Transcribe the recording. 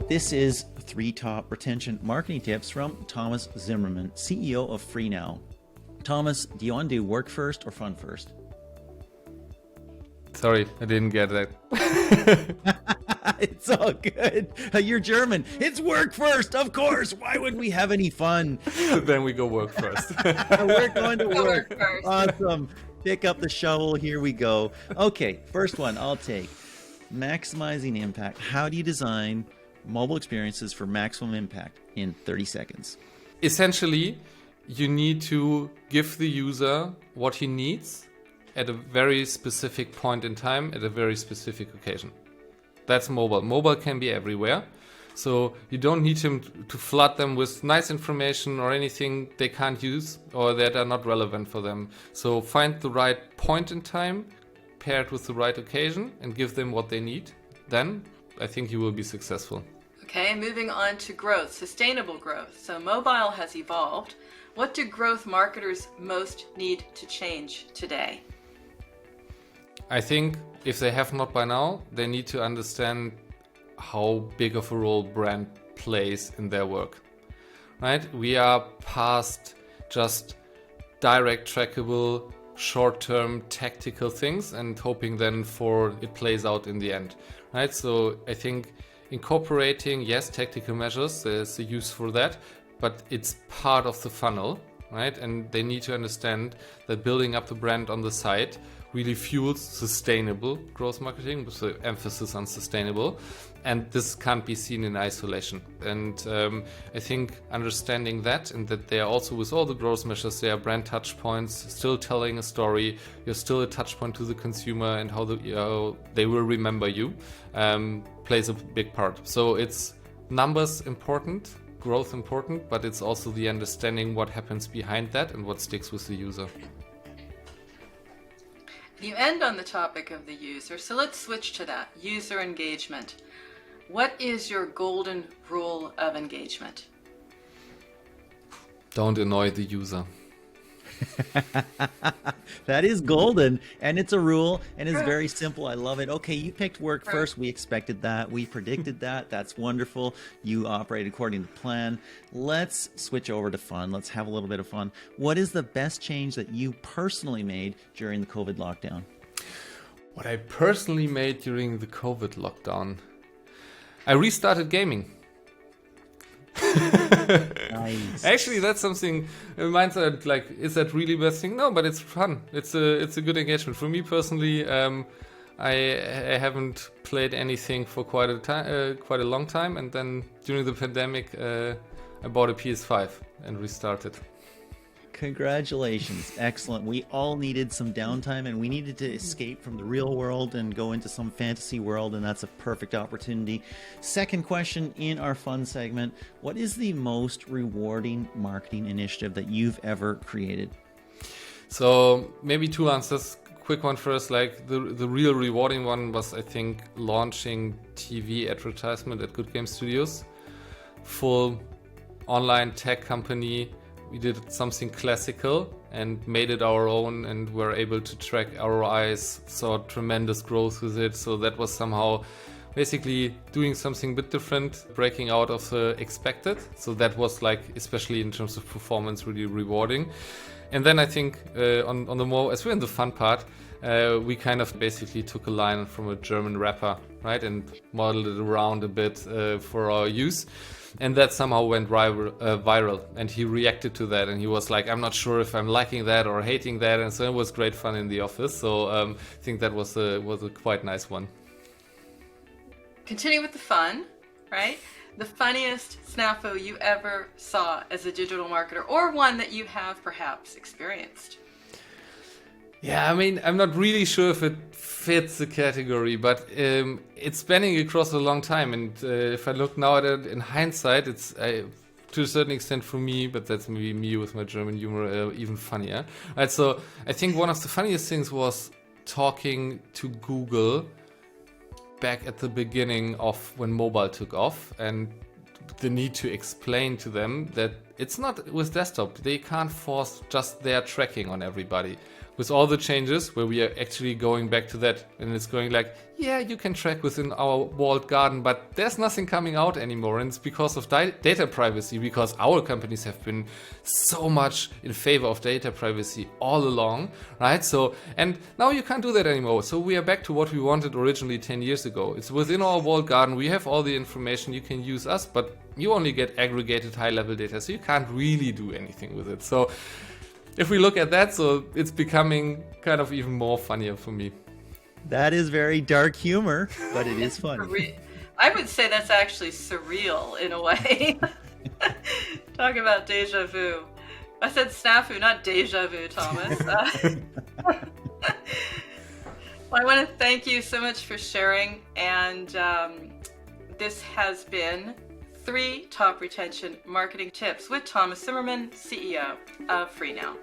This is 3 top retention marketing tips from Thomas Zimmerman, CEO of FREE NOW. Thomas, do you want to do work first or fun first? Sorry, I didn't get that. It's all good. You're German. It's work first, of course. Why would we have any fun? Then we go work first. We're going to work. First. Awesome. Pick up the shovel. Here we go. Okay, first one I'll take. Maximizing impact. How do you design mobile experiences for maximum impact in 30 seconds? Essentially, you need to give the user what he needs at a very specific point in time, at a very specific occasion. That's mobile. Mobile can be everywhere. So you don't need him to flood them with nice information or anything they can't use or that are not relevant for them. So find the right point in time, paired with the right occasion, and give them what they need. Then I think you will be successful. Okay, moving on to growth, sustainable growth. So mobile has evolved. What do growth marketers most need to change today? I think if they have not by now, they need to understand how big of a role brand plays in their work, right? We are past just direct trackable, short-term tactical things and hoping then for it plays out in the end, right? So I think incorporating, yes, tactical measures, there's a use for that, but it's part of the funnel, right? And they need to understand that building up the brand on the side really fuels sustainable growth marketing, with the emphasis on sustainable. And this can't be seen in isolation. And I think understanding that, and that they are also, with all the growth measures, they are brand touch points, still telling a story, you're still a touch point to the consumer and how they will remember you, plays a big part. So it's numbers important, growth important, but it's also the understanding what happens behind that and what sticks with the user. You end on the topic of the user, so let's switch to that, user engagement. What is your golden rule of engagement? Don't annoy the user. That is golden, and it's a rule, and it's very simple. I love it. Okay, you picked work first. We expected that. We predicted that. That's wonderful. You operate according to plan. Let's switch over to fun. Let's have a little bit of fun. What is the best change that you personally made during the COVID lockdown? What I personally made during the COVID lockdown? I restarted gaming. Nice. Actually, that's something in mindset, like, is that really the best thing? No, but it's fun. It's a good engagement. For me personally, I haven't played anything for quite a long time, and then during the pandemic, I bought a PS5 and restarted. Congratulations. Excellent. We all needed some downtime, and we needed to escape from the real world and go into some fantasy world, and that's a perfect opportunity. Second question in our fun segment: what is the most rewarding marketing initiative that you've ever created? So maybe 2 answers. Quick one first, like the real rewarding one was, I think, launching TV advertisement at Good Game Studios. Full online tech company. We did something classical and made it our own, and were able to track ROIs, saw tremendous growth with it. So that was somehow basically doing something a bit different, breaking out of the expected. So that was, like, especially in terms of performance, really rewarding. And then I think on the more, as we're in the fun part, we kind of basically took a line from a German rapper, right, and modeled it around a bit for our use. And that somehow went viral, and he reacted to that, and he was like, I'm not sure if I'm liking that or hating that, and so it was great fun in the office. So I think that was a quite nice one. Continue with the fun, right? The funniest snafu you ever saw as a digital marketer, or one that you have perhaps experienced. Yeah, I mean, I'm not really sure if it fits the category, but it's spanning across a long time. And if I look now at it in hindsight, it's to a certain extent for me, but that's maybe me with my German humor, even funnier. Right, so I think one of the funniest things was talking to Google back at the beginning of when mobile took off, and the need to explain to them that it's not with desktop. They can't force just their tracking on everybody. with all the changes where we are actually going back to that, and it's going like, yeah, you can track within our walled garden, but there's nothing coming out anymore, and it's because of data privacy, because our companies have been so much in favor of data privacy all along, right? So, and now you can't do that anymore. So we are back to what we wanted originally 10 years ago. It's within our walled garden. We have all the information. You can use us, but you only get aggregated high-level data, so you can't really do anything with it. So if we look at that, so it's becoming kind of even more funnier for me. That is very dark humor, but it is funny. I would say that's actually surreal in a way. Talk about deja vu. I said snafu, not deja vu, Thomas. Well, I want to thank you so much for sharing. And this has been 3 top retention marketing tips with Thomas Zimmerman, CEO of FREE NOW.